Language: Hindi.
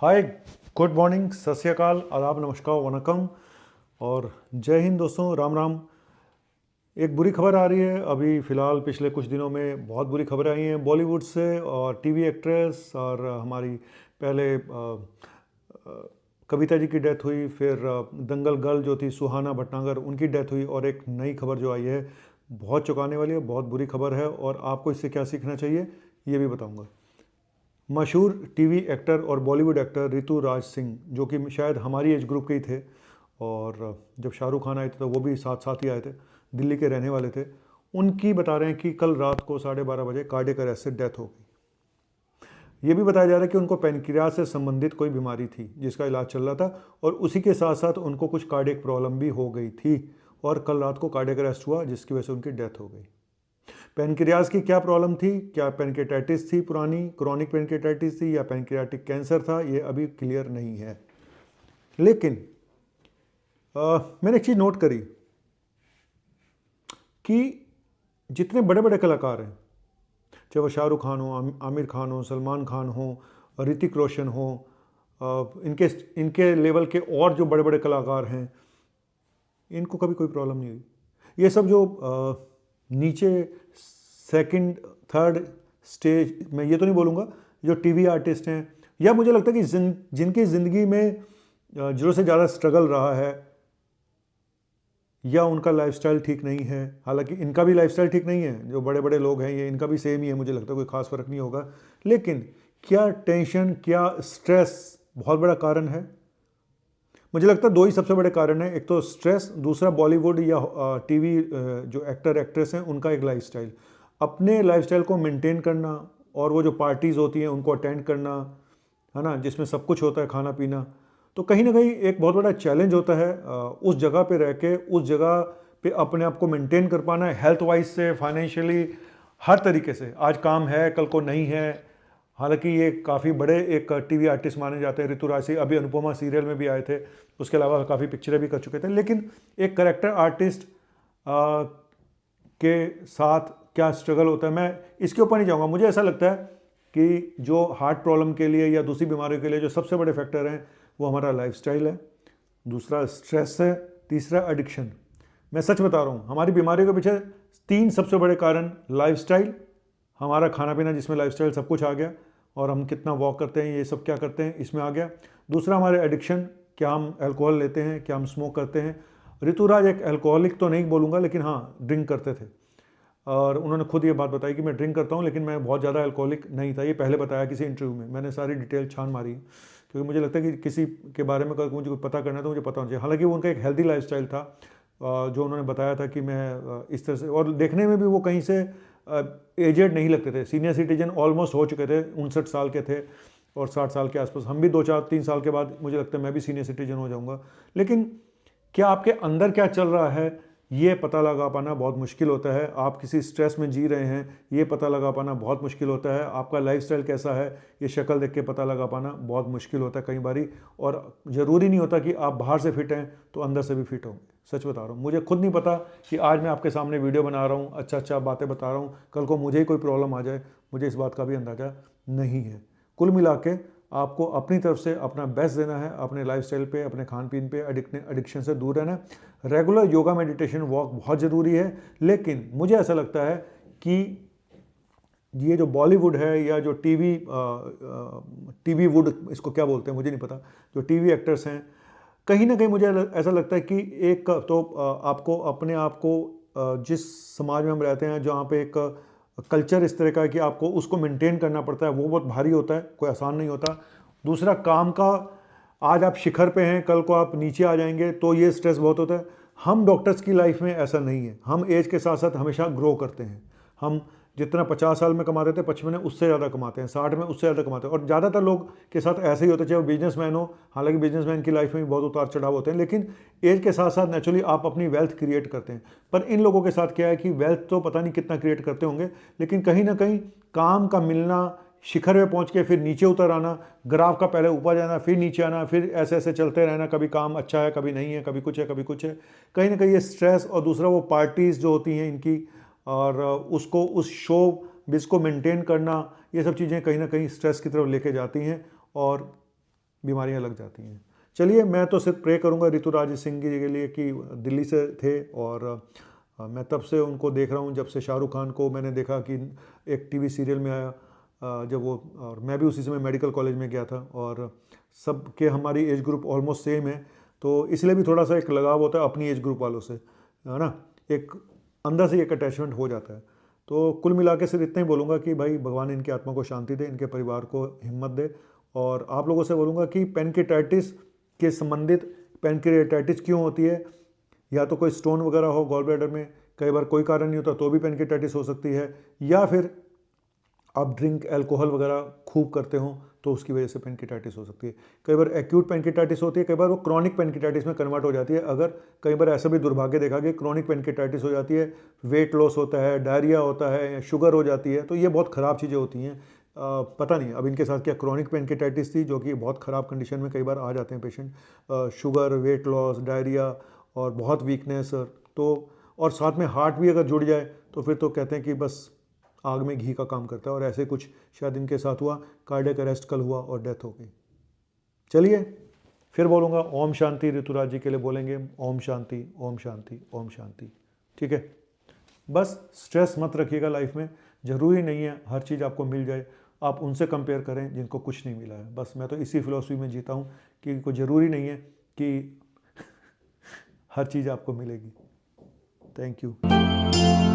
हाय, गुड मॉर्निंग, सत श्री अकाल, आदाब, नमस्कार, वनकम और जय हिंद दोस्तों, राम राम। एक बुरी खबर आ रही है अभी फ़िलहाल। पिछले कुछ दिनों में बहुत बुरी खबरें आई हैं बॉलीवुड से, और टीवी एक्ट्रेस और हमारी पहले कविता जी की डेथ हुई, फिर दंगल गर्ल जो थी सुहाना भटनागर, उनकी डेथ हुई, और एक नई खबर जो आई है बहुत चौंकाने वाली है, बहुत बुरी खबर है, और आपको इससे क्या सीखना चाहिए ये भी बताऊंगा। मशहूर टीवी एक्टर और बॉलीवुड एक्टर ऋतु राज सिंह, जो कि शायद हमारी एज ग्रुप के ही थे, और जब शाहरुख खान आए थे तो वो भी साथ साथ ही आए थे, दिल्ली के रहने वाले थे। उनकी बता रहे हैं कि कल रात को 12:30 बजे कार्डियक अरेस्ट से डेथ हो गई। ये भी बताया जा रहा है कि उनको पेनक्रियाज से संबंधित कोई बीमारी थी जिसका इलाज चल रहा था, और उसी के साथ साथ उनको कुछ कार्डियक प्रॉब्लम भी हो गई थी, और कल रात को कार्डियक अरेस्ट हुआ जिसकी वजह से उनकी डेथ हो गई। पेनक्रियाज की क्या प्रॉब्लम थी? क्या पेनक्रियाटाइटिस थी, पुरानी क्रॉनिक पेनक्रियाटाइटिस थी, या पेनक्रियाटिक कैंसर था? ये अभी क्लियर नहीं है। लेकिन मैंने एक चीज़ नोट करी कि जितने बड़े बड़े कलाकार हैं, चाहे वो शाहरुख खान हो, आमिर खान हो, सलमान खान हो, ऋतिक रोशन हो, इनके इनके लेवल के और जो बड़े बड़े कलाकार हैं, इनको कभी कोई प्रॉब्लम नहीं हुई। ये सब जो नीचे सेकंड थर्ड स्टेज, मैं ये तो नहीं बोलूँगा, जो टीवी आर्टिस्ट हैं, या मुझे लगता है कि जिनकी ज़िंदगी में ज़रूरत से ज़्यादा स्ट्रगल रहा है, या उनका लाइफस्टाइल ठीक नहीं है। हालांकि इनका भी लाइफस्टाइल ठीक नहीं है, जो बड़े बड़े लोग हैं ये, इनका भी सेम ही है, मुझे लगता है कोई खास फ़र्क नहीं होगा। लेकिन क्या टेंशन, क्या स्ट्रेस बहुत बड़ा कारण है। मुझे लगता है दो ही सबसे बड़े कारण हैं, एक तो स्ट्रेस, दूसरा बॉलीवुड या टीवी जो एक्टर एक्ट्रेस हैं उनका एक लाइफस्टाइल, अपने लाइफस्टाइल को मेंटेन करना, और वो जो पार्टीज़ होती हैं उनको अटेंड करना, है ना, जिसमें सब कुछ होता है, खाना पीना। तो कहीं ना कहीं एक बहुत बड़ा चैलेंज होता है उस जगह पे रह के, उस जगह पे अपने आप को मेंटेन कर पाना है, हेल्थ वाइज से, फाइनेंशियली, हर तरीके से। आज काम है, कल को नहीं है। हालांकि ये काफ़ी बड़े एक टीवी आर्टिस्ट माने जाते हैं ऋतु राज सिंह, अभी अनुपमा सीरियल में भी आए थे, उसके अलावा काफ़ी पिक्चरें भी कर चुके थे। लेकिन एक करेक्टर आर्टिस्ट के साथ क्या स्ट्रगल होता है, मैं इसके ऊपर नहीं जाऊँगा। मुझे ऐसा लगता है कि जो हार्ट प्रॉब्लम के लिए या दूसरी बीमारियों के लिए जो सबसे बड़े फैक्टर हैं वो हमारा लाइफस्टाइल है, दूसरा स्ट्रेस है, तीसरा एडिक्शन। मैं सच बता रहा हूँ, हमारी बीमारियों के पीछे तीन सबसे बड़े कारण: लाइफस्टाइल, हमारा खाना पीना जिसमें लाइफस्टाइल सब कुछ आ गया, और हम कितना वॉक करते हैं, ये सब क्या करते हैं, इसमें आ गया। दूसरा हमारे एडिक्शन, क्या हम अल्कोहल लेते हैं, क्या हम स्मोक करते हैं। ऋतुराज एक अल्कोहलिक तो नहीं बोलूँगा, लेकिन हाँ, ड्रिंक करते थे, और उन्होंने खुद ये बात बताई कि मैं ड्रिंक करता हूँ, लेकिन मैं बहुत ज़्यादा अल्कोहलिक नहीं था। ये पहले बताया किसी इंटरव्यू में, मैंने सारी डिटेल छान मारी, क्योंकि मुझे लगता है कि किसी के बारे में अगर मुझे कुछ पता करना है तो मुझे पता होना चाहिए। हालांकि वो उनका एक हेल्दी लाइफस्टाइल था, जो उन्होंने बताया था कि मैं इस तरह से, और देखने में भी वो कहीं से एजेड नहीं लगते थे, सीनियर सिटीजन ऑलमोस्ट हो चुके थे, 59 साल के थे, और 60 साल के आसपास। हम भी 2 4 3 साल के बाद मुझे लगता है मैं भी सीनियर सिटीजन हो जाऊँगा। लेकिन क्या आपके अंदर क्या चल रहा है ये पता लगा पाना बहुत मुश्किल होता है। आप किसी स्ट्रेस में जी रहे हैं, ये पता लगा पाना बहुत मुश्किल होता है। आपका लाइफस्टाइल कैसा है, ये शक्ल देख के पता लगा पाना बहुत मुश्किल होता है कई बारी। और ज़रूरी नहीं होता कि आप बाहर से फिट हैं तो अंदर से भी फिट होंगे। सच बता रहा हूँ, मुझे खुद नहीं पता कि आज मैं आपके सामने वीडियो बना रहा हूँ, अच्छा अच्छा बातें बता रहा हूँ, कल को मुझे ही कोई प्रॉब्लम आ जाए, मुझे इस बात का भी अंदाज़ा नहीं है। कुल मिला के आपको अपनी तरफ से अपना बेस्ट देना है, अपने लाइफस्टाइल पे, अपने खान पीन पे, एडिक्शन से दूर रहना है। रेगुलर योगा, मेडिटेशन, वॉक बहुत ज़रूरी है। लेकिन मुझे ऐसा लगता है कि ये जो बॉलीवुड है, या जो टीवी वुड, इसको क्या बोलते हैं मुझे नहीं पता, जो टीवी एक्टर्स हैं, कहीं ना कहीं मुझे ऐसा लगता है कि एक तो आपको अपने आप को, जिस समाज में हम रहते हैं जहाँ पे एक कल्चर इस तरह का है कि आपको उसको मेंटेन करना पड़ता है, वो बहुत भारी होता है, कोई आसान नहीं होता। दूसरा काम का, आज आप शिखर पे हैं, कल को आप नीचे आ जाएंगे, तो ये स्ट्रेस बहुत होता है। हम डॉक्टर्स की लाइफ में ऐसा नहीं है, हम एज के साथ साथ हमेशा ग्रो करते हैं। हम जितना 50 साल में कमाते थे, 55 में उससे ज़्यादा कमाते हैं, 60 में उससे ज़्यादा कमाते हैं। और ज़्यादातर लोग के साथ ऐसे ही होता है, चाहे वो बिजनेसमैन हो। हालांकि बिजनेसमैन की लाइफ में भी बहुत उतार चढ़ाव होते हैं, लेकिन एज के साथ साथ नेचुरली आप अपनी वेल्थ क्रिएट करते हैं। पर इन लोगों के साथ क्या है कि वेल्थ तो पता नहीं कितना क्रिएट करते होंगे, लेकिन कहीं ना कहीं काम का मिलना, शिखर में पहुंच के फिर नीचे उतर आना, ग्राफ का पहले ऊपर जाना फिर नीचे आना, फिर ऐसे ऐसे चलते रहना, कभी काम अच्छा है, कभी नहीं है, कभी कुछ है, कभी कुछ है, कहीं ना कहीं ये स्ट्रेस। और दूसरा वो पार्टीज़ जो होती हैं इनकी, और उसको, उस शो बिज को मेंटेन करना, ये सब चीज़ें कहीं ना कहीं स्ट्रेस की तरफ लेके जाती हैं। और बीमारियां लग जाती हैं। चलिए, मैं तो सिर्फ प्रे करूंगा ऋतुराज सिंह जी के लिए कि दिल्ली से थे और मैं तब से उनको देख रहा हूँ, जब से शाहरुख खान को मैंने देखा कि एक टीवी सीरियल में आया, जब वो, और मैं भी उसी समय मेडिकल कॉलेज में गया था और सबके हमारी एज ग्रुप ऑलमोस्ट सेम है, तो इसलिए भी थोड़ा सा एक लगाव होता है अपनी एज ग्रुप वालों से, है ना, एक अंदर से एक अटैचमेंट हो जाता है। तो कुल मिला के सिर्फ इतना ही बोलूँगा कि भाई भगवान इनकी आत्मा को शांति दे, इनके परिवार को हिम्मत दे। और आप लोगों से बोलूँगा कि पेनकिटाइटिस के संबंधित, पेनक्रिएटाइटिस क्यों होती है, या तो कोई स्टोन वगैरह हो गॉल ब्लैडर में, कई बार कोई कारण नहीं होता तो भी पेनकिटाइटिस हो सकती है, या फिर आप ड्रिंक अल्कोहल वगैरह खूब करते हो तो उसकी वजह से पेनकिटाइटिस हो सकती है। कई बार एक्यूट पेनकिटाइटिस होती है, कई बार वो क्रॉनिक पेनकिटाइटिस में कन्वर्ट हो जाती है। अगर कई बार ऐसा भी दुर्भाग्य देखा कि क्रॉनिक पेनकिटाइटिस हो जाती है, वेट लॉस होता है, डायरिया होता है, या शुगर हो जाती है, तो ये बहुत ख़राब चीज़ें होती हैं। पता नहीं अब इनके साथ क्या क्रॉनिक पेनकिटाइटिस थी, जो कि बहुत ख़राब कंडीशन में कई बार आ जाते हैं patient, sugar, weight loss, diarrhoea और बहुत वीकनेस, तो और साथ में हार्ट भी अगर जुड़ जाए तो फिर तो कहते हैं कि बस आग में घी का काम करता है, और ऐसे कुछ शायद इनके साथ हुआ, कार्डियक अरेस्ट कल हुआ और डेथ हो गई। चलिए, फिर बोलूँगा ओम शांति, ऋतुराज जी के लिए बोलेंगे ओम शांति, ओम शांति, ओम शांति। ठीक है, बस स्ट्रेस मत रखिएगा लाइफ में, ज़रूरी नहीं है हर चीज़ आपको मिल जाए, आप उनसे कंपेयर करें जिनको कुछ नहीं मिला है। बस मैं तो इसी फिलॉसफी में जीता हूँ कि कोई ज़रूरी नहीं है कि हर चीज़ आपको मिलेगी। Thank you.